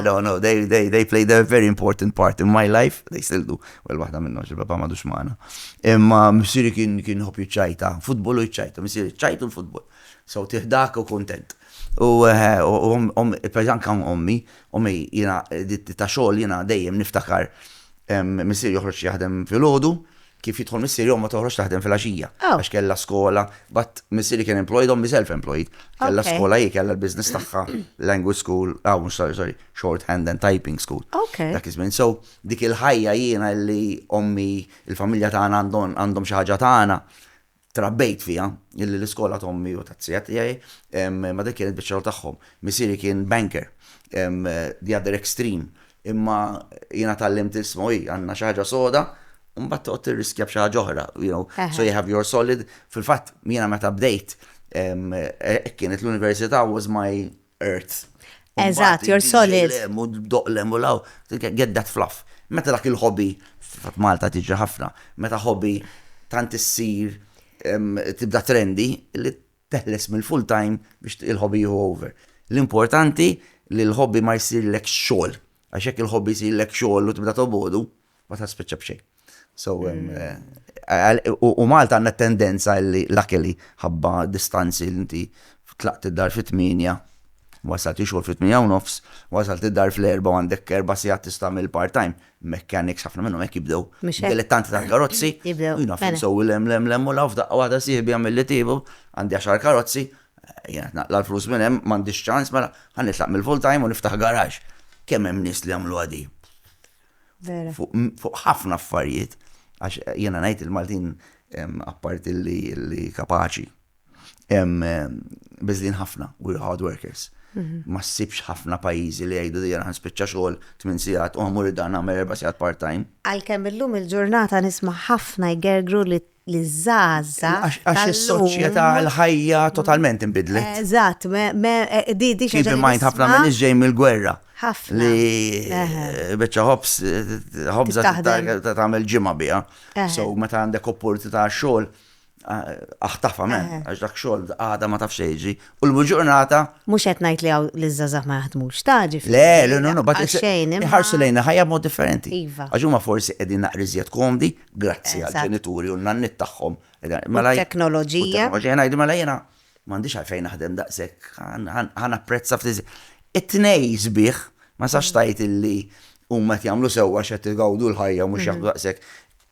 No, they played a very important part in my life. They still do. Well, waħda minnu, il-papa madux maħna. Imma missieri kien hop jċajta, futbol u jċajta, missieri ċajtu l-futbol. So tiħdak u kontent. U per kan ommi jina ta' xogħol jina dejjem niftakar missieri joħroġ jaħdem fil-ħodu, kif jidħol missieri ma toħroġ taħdem fil-għaxija. Għax kella skola, but missieri kien employed, ommi self-employed. Kella skola kella l-business tagħha, language school, sorry, shorthand and typing school. Dak iż-żmien. So dik il-ħajja jiena li ommi il-familja tagħna għandhom xi ħaġa tagħna trabbejt fija, illi l-iskola tommi u tazzijat tiegħi, ma dik kienet biċċa tagħhom. Missieri kien banker, the other extreme, imma jiena tallimt ismu għandna xi ħaġa soda, u mbagħad toqgħod tirriskja b'xi ħaġa oħra, so you have your solid. Fil-fatt jiena meta bdejt kienet l-università was my earth. Eżatt, your solid. U doqlem u law, get that fluff. Meta dak il-hobby, fat Malta tiġi ħafna, meta hobby tant issir tibda trendi li teħles mill-full time biex il-hobby ju over. L-importanti li l-hobby ma jsirlek xogħol, għax hekk il-hobby jsirlek xogħol u tibda tobodu ma taspiċċa b'xejn. So u Malta għandna tendenza li luckily ħabba distanzi li inti tlaqt id-dar fit-8, wasalt xogħol fit-8:30, wasalt id-dar fl-4 għandek 4 sigħat tistagħmel part-time. Mechanics ħafna minnhom hekk jibdew. Dilettanti tal-karozzi. So lem u law f'daqqa waħda sieħbi għamil li tiebu, għandi 10 karozzi, jiena naqla l-flus minn hemm, m'għandix ċans mela ħanitlaq mill-full time u niftaħ garaġ. Kemm hemm nies li għamlu għadi. Fuq ħafna affarijiet, għax jiena ngħid il-Maltin apparti li kapaċi. Biżlin ħafna, we're hard workers. Ma ssibx ħafna pajjiżi li jgħidu dejja ħanspiċċa xogħol 8 sigħat u ħamur id-dar nagħmel 4 sigħat part-time. Għalkemm illum il-ġurnata nisma' ħafna jgergru li żgħażagħ. Għax is-soċjetà l-ħajja totalment inbidlet. Eżatt, di Keep in mind ħafna minn nies ġej mill-gwerra. Ħafna. Li beċċa ħobża tagħmel ġimgħa biha. So meta għandek opportunità xogħol aħtafa għax dak xogħol għada ma tafx jiġi. U l-ġurnata mhux qed ngħid li hawn l-żgħażagħ ma jaħdmux taġi. Le, but iħarsu lejna ħajja mod differenti. Għax huma forsi qegħdin naqriżjed komdi grazzi għal ġenituri u n-nannit tagħhom. Teknoloġija. Ngħidu mela jiena m'għandix għalfejn naħdem daqshekk, ħanapprezza ftit. It-tnej sbieħ ma sax tajt illi huma qed jagħmlu sewwa x'qed igawdu l-ħajja mhux jaħdu daqshekk.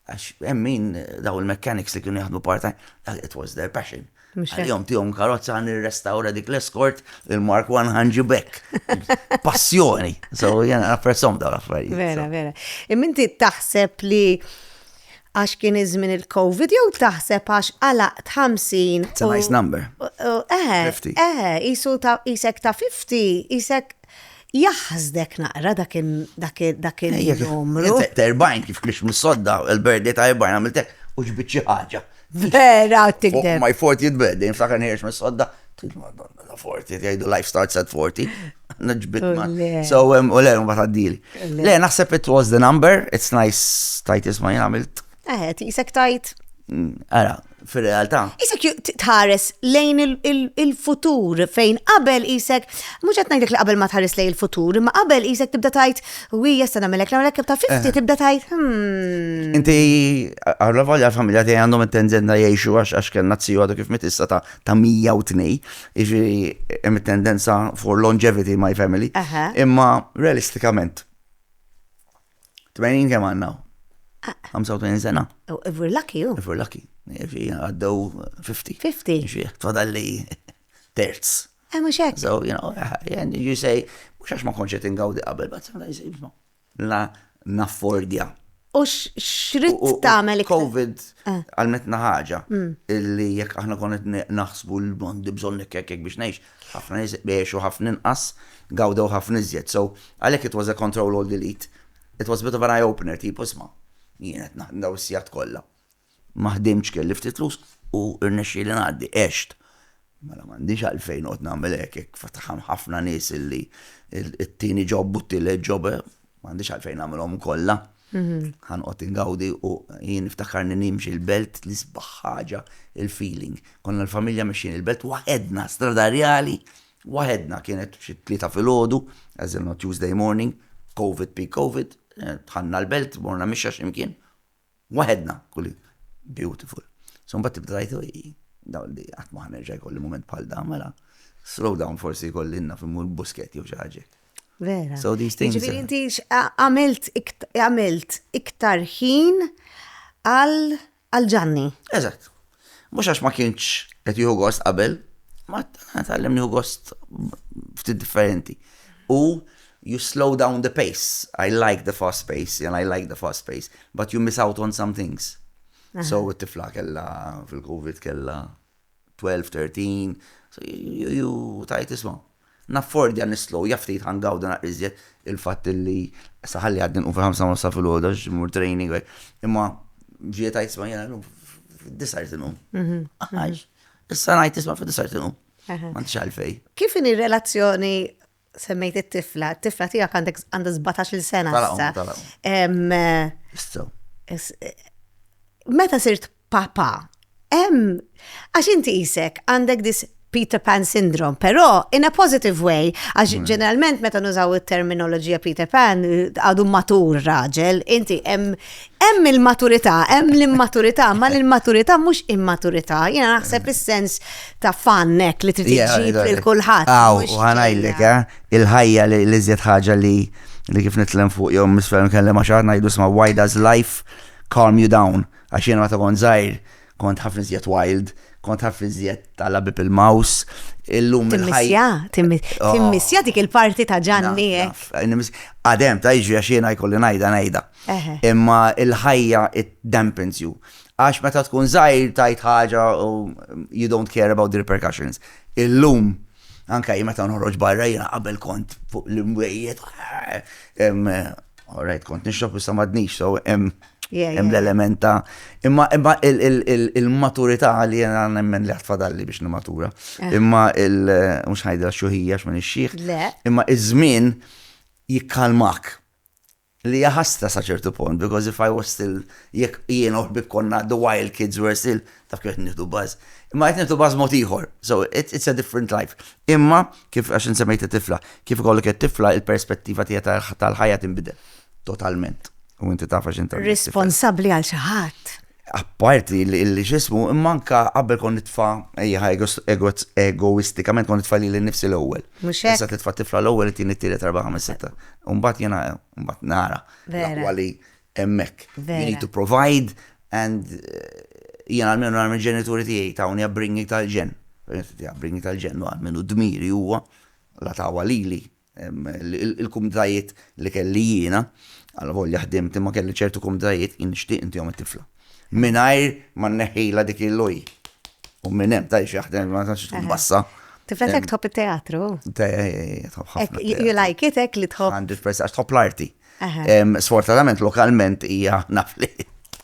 Għax emmin daw il-mechanics li kienu jaħdmu part-time, it was their passion. Għal-jom tijom karozza għan il-restawra dik l-escort, il-Mark 100 back. Passjoni. So jena napprezzom daw l-affarijiet. Vera. Imminti taħseb li għax kien iżmin il-Covid, jew taħseb għax għalaqt 50. It's a nice number. 50. Isek ta' 50, isek jaħzdek naqra dak il-numru. Terbajn kif klix mis-sodda, il-birthday ta' erbajn għamiltek, u ġbitxi ħaġa. Vera, tikdeb. My 40th birthday, nftakar nħirx mis-sodda, Madonna, 40, jgħidu life starts at 40. Naġbit ma. So, u le, mbagħad għaddili. Le, naħseb it was the number, it's nice, tajt isma' jien għamilt. Isek tajt. Ara, fil-realtà. Isek tħares lejn il-futur fejn qabel isek, mhux qed ngħidlek li qabel ma tħares lejn il-futur, ma qabel isek tibda tajt, jesta nagħmelek ta' 50 tibda tajt. Inti għarra volja l-familja tiegħi għandhom it-tendenza jgħixu għax kellna tziju għadu kif mitissa ta' 102, jiġri hemm it-tendenza for longevity my family. Imma realistikament 80 kemm għandna? 25 sena. If we're lucky, If we're lucky. Għaddew 50. 50. Tfadalli terz. Mux hekk. So, you say, mux għax ma konċet ingawdi qabel, but sometimes la naffordja. U xrit tagħmel iktar? COVID għalmetna ħaġa illi jekk aħna konet naħsbu l-mondi bżonn hekk biex ngħix, ħafna nies biex u ħafna inqas gawdew ħafna iżjed. So għalhekk it was a control all delete. It was a bit of an eye opener, tipo isma' jien qed naħdaw is-sijat kollha. Ma ħdimx kelli ftit flus u rnexxi li ngħaddi għext. Mela m'għandix għalfejn qod nagħmel hekk fataħam ħafna nies illi it-tieni ġob u t-tielet ġob m'għandix għalfejn nagħmelhom kollha. Ħanqod ingawdi u jien niftakarni nimxi l-belt li sbaħ ħaġa il-feeling. Konna l-familja mexjin il-belt waħedna stradarjali, waħedna kienet xi 3 filgħodu, as in Tuesday morning, COVID, peak COVID, tħanna l-belt, morna mixxa x'imkien, waħedna, kulli beautiful. So mbagħad tibdajtu daw li qatt ma ħanerġa' jkolli mument bħal dan mela slow down forsi jkollinna fimur busketti u xi ħaġa. Vera. So these things. Ġifieri inti għamilt iktar ħin għal Ġanni. Eżatt. Mhux għax ma kienx qed jieħu gost qabel, ma tgħallimni hu gost ftit differenti. U you slow down the pace. I like the fast pace and I like the fast pace, but you miss out on some things. So it-tifla kella fil-COVID kella 12, 13, so you tajt isma' naffordja nislow, jaftit ħangawda naqriżjet il-fatt li saħalli għaddin u fil-5 sa fil-ħoda ġmur training, imma ġiet tajt isma' jena fil-disart inum. Issa najt isma' fil-disart inum. M'għandix għalfej. Kif in ir-relazzjoni semmejt it-tifla tiegħek għandha 17-il sena issa. Meta sirt papa, għax inti isek għandek dis Peter Pan syndrome, però in a positive way, għax ġeneralment meta nużaw il-terminoloġija Peter Pan għadu matur raġel, inti hemm il-maturità, hemm l-immaturità, ma l-immaturità mhux immaturità, jiena naħseb is-sens ta' fannek li trid iġġib lil kulħadd. U ħanajlek il-ħajja li iżjed ħaġa li kif nitlem fuq jew misfel nkellem għax ngħidu isma' why does life calm you down? Għax jiena meta kont żgħir kont ħafna iżjed wild, kont ħafna iżjed tal-lab il-mouse, illum il-ħajja. Timmissja dik il-parti ta' Ġanni. Għadem, ta' iġri għax jiena jkolli ngħida. Imma il-ħajja it dampens you. Għax meta tkun żgħir tajt ħaġa you don't care about the repercussions. Illum anke meta nħorroġ barra jiena qabel kont fuq l-imwejjed. Alright, kont nixrob issa m'għadniex, so hemm l-elementa, imma il-maturità li jena nemmen li għatfadalli biex nimatura, imma mux ħajdra xuħija xman ix-xieħ, imma iż-żmien jikkalmak li jaħasta sa ċertu punt, because if I was still, jek jien uħbib konna, the wild kids were still, taf kif niftu baz, imma jt niftu baz motiħor, so it's a different life. Imma, kif għaxin semmejt tifla, kif kollok tifla il-perspettiva tija tal-ħajja timbidel, totalment. U inti tafa xinta. Responsabli għal xaħat. Apparti li ġismu, immanka qabel kon nitfa, egoistikament kon nitfa li l-nifsi l-ewel. Muxek. Issa titfa tifla l-ewel it-tini t-tiri 4-5-6. Umbat jena, umbat nara. Għali emmek. You need to provide and jena għalmenu għalmen ġenituri tijaj tawni għabringi tal-ġen. Għabringi tal-ġen, għalmenu dmiri huwa la tawa lili. Il-kumdajiet li kelli jiena, għal volja ħdimt imma kelli ċertu kumdajiet inxtieq inti jom it-tifla. Minajr ma neħila dik il-loj. U minnem, tajx jaħdem, ma tax tkun bassa. Tifla tek tħobb il-teatru? Tħobb ħafna. You like it, li tħobb? 100% għax tħobb l-arti. Sfortunatament lokalment hija nafli.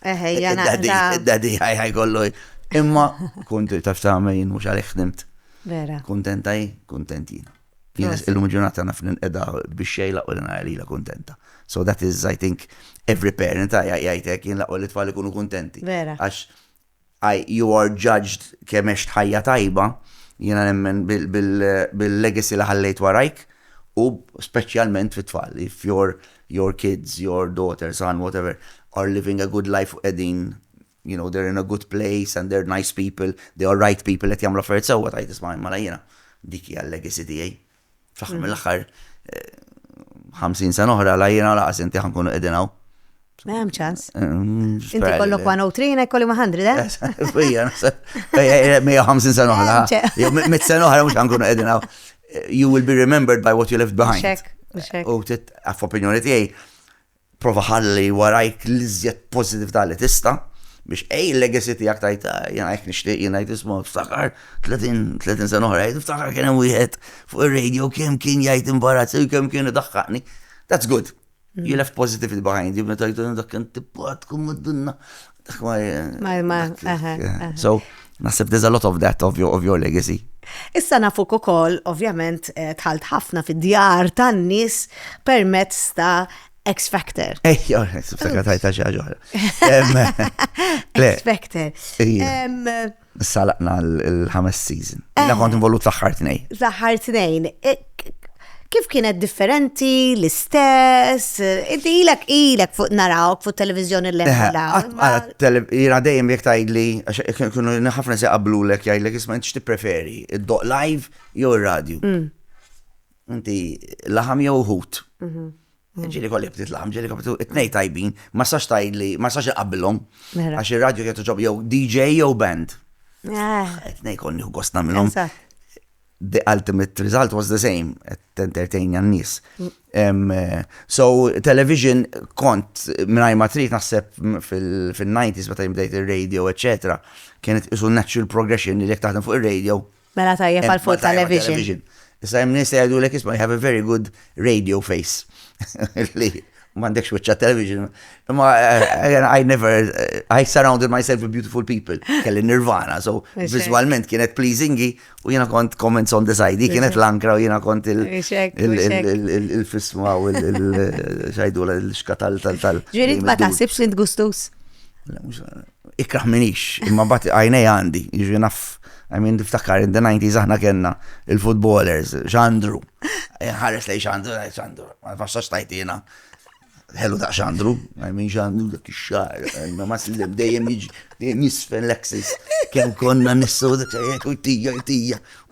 Id-dadi ħaj kollu. Imma kunt taf tagħmel mhux għalih ħdimt. Vera. Kontentina. Jienes il-lum ġurnata nafnin edha biex xejla u l-nara li la kontenta. So that is, I think, every parent jajtek jien laqwa li tfal ikunu kontenti. Vera. Għax you are judged kemex ħajja tajba, jiena nemmen bil-legacy li ħallejt warajk u specialment fit-tfal. If your kids, your daughter, son, whatever, are living a good life edin, you know, they're in a good place and they're nice people, they are right people let jamlu affarijiet sewwa tajt isma' mala jiena dik hija l-legacy tiegħi. Fl-aħħar mill-aħħar 50 sena oħra la jiena laqas inti ħankunu qegħdin hawn. M'hemm ċans. Inti kollok 103 kolli 100, Fija, 150 sena oħra. Jew 100 sena oħra mhux ħankunu qegħdin hawn. You will be remembered by what you left behind. Xek. U f'opinjoni tiegħi prova ħalli warajk l-iżjed positive tal-li tista' biex legacy tijak tajta, jena nishtiq, jena jtismu, ftakar 30 sena oħra, ftakar kien hemm wieħed fuq ir-radio kemm kien jgħid imbarazz, kemm kien idaħħaqni. That's good. You left positivity behind you, meta jgħidu dak kien tibbat kum madunna. So, naħseb there's a lot of that of your legacy. Issa nafuk ukoll, ovvjament, tħalt ħafna fid-djar tan-nies permezz ta' X Factor. Ftakar tajta xi ħaġa oħra. X Factor. Salaqna l-5 season. Jina kont involut fl-aħħar tnejn. L-aħħar tnejn. Kif kienet differenti, l-istess? Ilek fuq narawk fuq televizjoni l-lemla. Jina dejjem jek tajdli, kunu ħafna se qablu lek jgħidlek isma' inti tippreferi id-doq live jew ir-radio. Inti laħam jew ħut. Ġili kolli btit laħam, ġili kolli it-nej tajbin, ma sax tajdli, ma sax iqabbilhom. Għax ir-radio kienet ġob jew DJ jew band. It-nej konni gost nagħmilhom. The ultimate result was the same, entertain jan-nies. So, television kont minnaj ma trid naħseb fil-90s meta jibdejt ir-radio, etc. Kienet isu natural progression li jek taħdem fuq ir-radio. Mela tajjeb għal fuq television. Issa jem nies jgħidu lek isma' you have a very good radio face. Li m'għandekx wiċċa television. Ma I surrounded myself with beautiful people. Kelli Nirvana, so visualment kienet pleasingi u jiena kont comments on the side. Kienet l-ankra u jiena kont il-fisma u il-xajdu l-xkatal tal. Ġirit ma taħsibx li tgustus? Ikraħ minix, imma bat għajnej għandi, jiġu naf. I mean, tiftakar in the 90s aħna kena il-footballers, Xandru. Ħares lej Xandru, ma faxax tajtina. Hellu da Xandru, I mean Xandru dak ix-xar, ma s-lim dejjem jisfen Lexis. Kem konna nissu dak xajet u tija,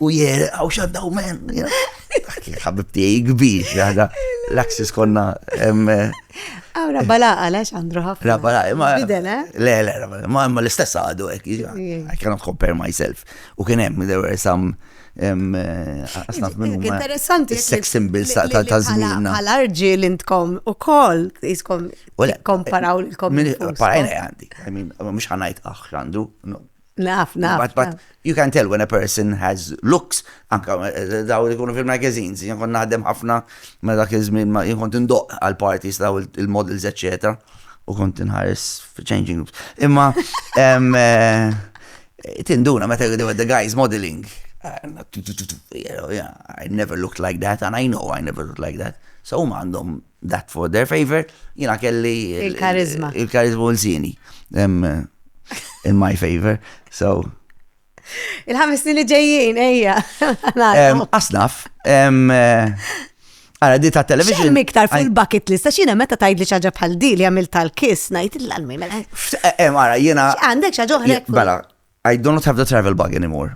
u jere, għaw xaddaw men. Ħabib tijaj kbir, Lexis konna. Għawra balaqa, lex Andru ħafna. Rabalaqa, ma. Bidena? Le, ma l-istess għadu għek. I cannot compare myself. U kienem, there were some asnaf minnu ma. Interessanti. Sex symbols ta' zmina. Għal-arġi l-intkom u kol, jiskom komparaw l-kom. Parajna għandi. I mean, mux ħanajt Andru, no. Naf. But you can tell when a person has looks, anka daw li kunu fil-magazines, jinkon naħdem ħafna, ma dak iż-żmien jinkon tindoq għal-parties daw il-models, etc. U kont inħares changing groups. Imma tinduna meta jgħidu the guys modeling. I never looked like that, and I know I never looked like that. So għandhom that for their favor, jina kelli il-karizma. Il-karizma u l-sini. In my favor, so. Il-5 snin li ġejjin, ejja. Asnaf, għara di ta' television. Xem iktar fuq il-bucket list, xina meta tajdli xaġa bħal di li għamil tal-kiss, najt il-lalmi. Għara, jena. Għandek xaġoħrek. Bala, I do not have the travel bug anymore.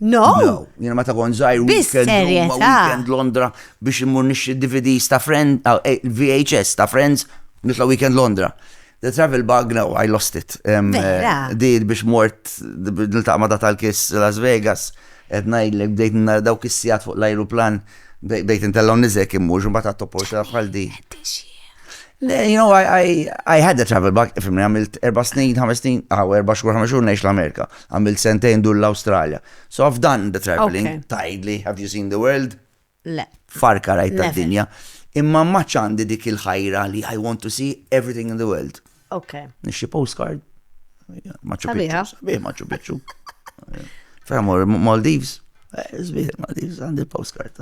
No. Jena meta għon zaħir weekend Londra biex immur nixi DVDs ta' Friends, VHS ta' Friends, nitla weekend Londra. The travel bug, no, I lost it. Di biex mort, nil-taqma ta' tal-kiss Las Vegas, etnajdlek bdejt daw kissijat fuq l-aeroplan, bdejt intellon nizek immur, ġumbat għat opporta bħal di. You know, I had the travel bug, ifimni għamilt 4 snin, 5 snin, 4 xhur, 5 xhur neħx l-Amerika, għamilt sentejn dur l-Australia. So I've done the traveling, tidely, have you seen the world? Le. Farka rajt ta' dinja. Imma maċ għandi dik il-ħajra li I want to see everything in the world. Okay. Nixi postcard. Machu Sabiħa. Picchu. Sabiħa Machu Picchu. Fejmur Maldives. Sabiħa Maldives għandi postcard.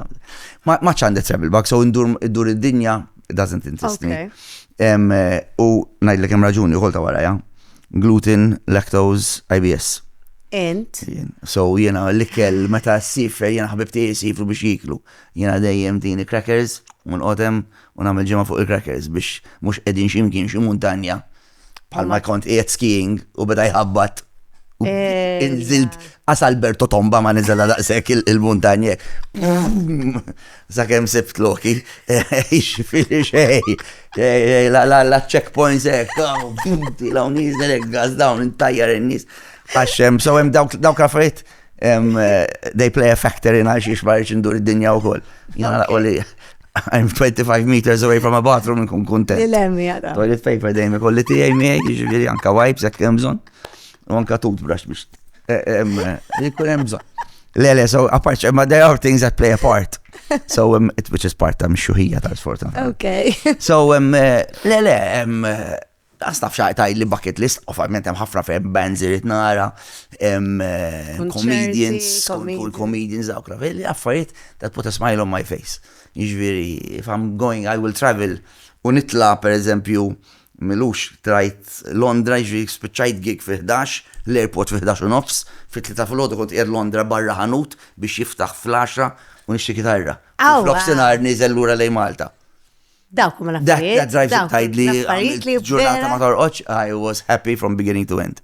Maċ għandi travel bug, so indur id-dinja, it doesn't interest me. U najdlek hemm raġuni, u kolta wara, gluten, lactose, IBS. So jena l-ikkel meta s-siffer, jena ħabibti s-sifru biex jiklu. Jena dejjem tini crackers, un-qotem, un-għamil ġemma fuq il-crackers biex mux edin ximkien ximuntanja. Palma kont qiegħed skiing u beda jħabbat. Inżilt għas Alberto Tomba ma nizela daqsek il-muntanje. Sakem sibt loki, ixfili xej, la checkpoints ek, la uniz gas dawn, intajjar il-nis. Għaxem, so jem dawk raffariet, they play a factor in għaxiex barriċ ndur id-dinja u kol. Jena laqoli, I'm 25 meters away from a bathroom nkun kontent. Il-lemmi għada. Toilet paper dejjem ikolli tiegħi miegħi, jiġifieri anke wipes jekk hemm bżonn. U anke toothbrush biex jkun hemm bżonn. Le, so apart, ma there are things that play a part. So which is part ta' mxuħija tal-sfortunatament. Okay. So għastaf xaqtaj li bucket list, ovvijament hemm ħafna fejn bands irid nara, comedians, dawk ravelli, affarijiet that put a smile on my face. Jiġifieri, if I'm going, I will travel, u nitla per eżempju, milux trajt Londra, jiġifieri spiċċajt gig fi 11, l-airport fi 11 u nofs, fi 3 fil-ħodu kont Londra barra ħanut biex jiftaħ fl-10 u nixxi kitarra. Fl-ofsenar niżel lura lejn Malta. Dawk huma l-affarijiet. That drives it tidli, ġurnata ma torqodx, I was happy from beginning to end.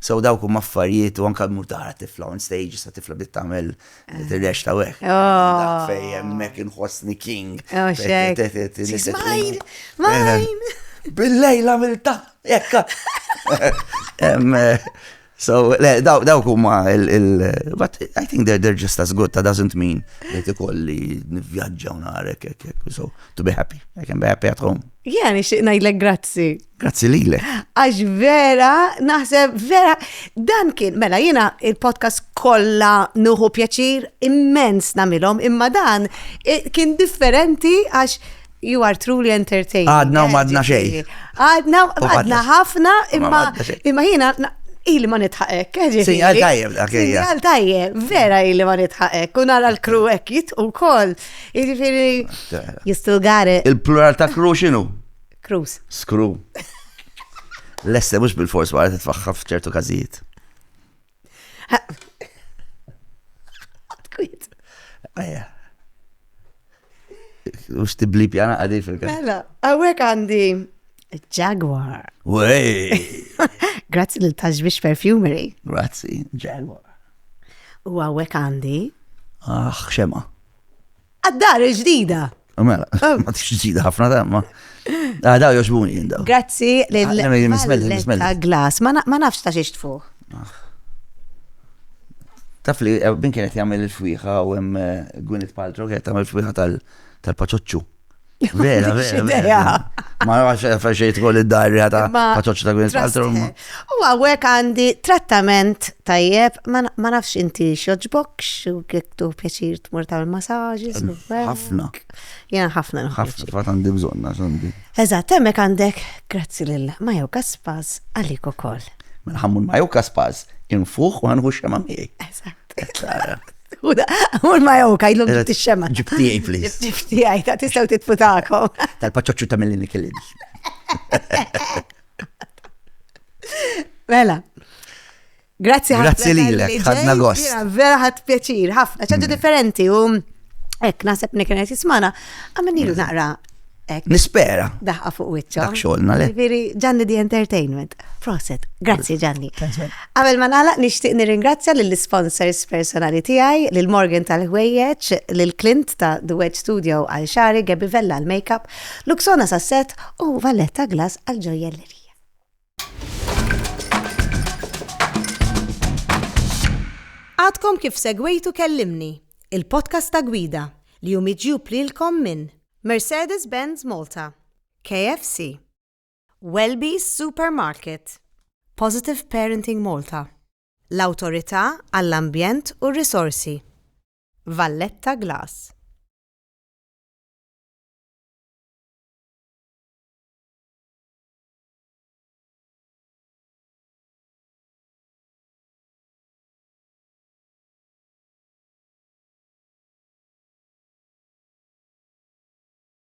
So dawk huma affarijiet u anke mmur tara tifla on stage, sa tifla bdiet tagħmel tirrex ta' hekk. Dak fejn hemmhekk inħossni king. Mine! Bil-lejl għamilta, jekka. So, dawk huma but I think they're just as good. That doesn't mean that ikolli nivvjaġġa u narek, so to be happy. I can be happy at home. Nixtieq ngħidlek grazzi. Grazzi lilek. Għax vera, naħseb vera, dan kien, mela jiena il-podcast kollha nuħu pjaċir immens nagħmilhom, imma dan kien differenti għax you are truly entertaining. Għadna u madna xej. Għadna ħafna, imma jiena ili ma nitħaqek, Sinjal tajjeb, Sinjal tajjeb, vera ili ma nitħaqek, u nara l-kru ekkit u kol. Jiġifieri, you still got it. Il-plural ta' crew xinu? Crews. Screw. Leste mux bil-fors wara titfaxħa f'ċertu każijiet. Kwit. Ux tibli pjana għadi fil-kas. Mela, għawek għandi Jaguar. Wej! Grazzi l-Tajbix Perfumery. Grazzi, Jaguar. U għawek għandi xema. Għaddar ġdida. Mela, ma tix ġdida ħafna da, ma. Daw joġbuni jindaw. Grazzi l-Valletta Glass. Ma nafx ta' xiex fuq. Taf li, bin kienet jgħamil il-fwiħa u hemm Gwyneth Paltrow kienet jgħamil il-fwiħa tal-paċoċċu. Vera. Ma nafx faċċejt kol id-darja ta' paċoċċu ta' Gwyneth Paltrow. U għawek għandi trattament tajjeb, ma nafx inti xoġbokx u kiktu pjaċir tmur tal-massagġis. Ħafna. Jena ħafna. ħafna, fat għandi bżonna, sondi. Eżat, temmek għandek, grazzi Majo Kaspaz, għalik u koll. Mela ħammun Majo Kaspaz, infuħ u għanħu xema miegħi. Eżat. Għur Majo, kajlum ġibti xema. Ġibtijaj, please. Ġibtijaj, ta' tistaw titfutakom. Tal-paċoċċu ta' mill-li kellini. Mela. Grazzi ħafna. Grazzi lilek, ħadna gost. Vera ħad pjaċir, ħafna, ċaġġa differenti u nasib nekrenet jismana, għamenilu naqra Nispera. Daħqa fuq wicċa. Dak xogħolna le. Veri Gianni di Entertainment. Proset. Grazzi Gianni. Qabel ma nagħlaq nixtieq nirringrazzja lill-sponsors personali tiegħi, lil Morgan tal-ħwejjeġ, lil Clint ta' The Wedge Studio għal xari, Gabby Vella għal makeup, Luxona Sasset u Valletta Glass għal ġojellerija. Għadkom kif segwejtu kellimni, il-podcast ta' gwida li jumiġjub lilkom minn Mercedes-Benz Malta, KFC, Welby's Supermarket, Positive Parenting Malta, l-Awtorità għall-Ambjent u r-Risorsi, Valletta Glass.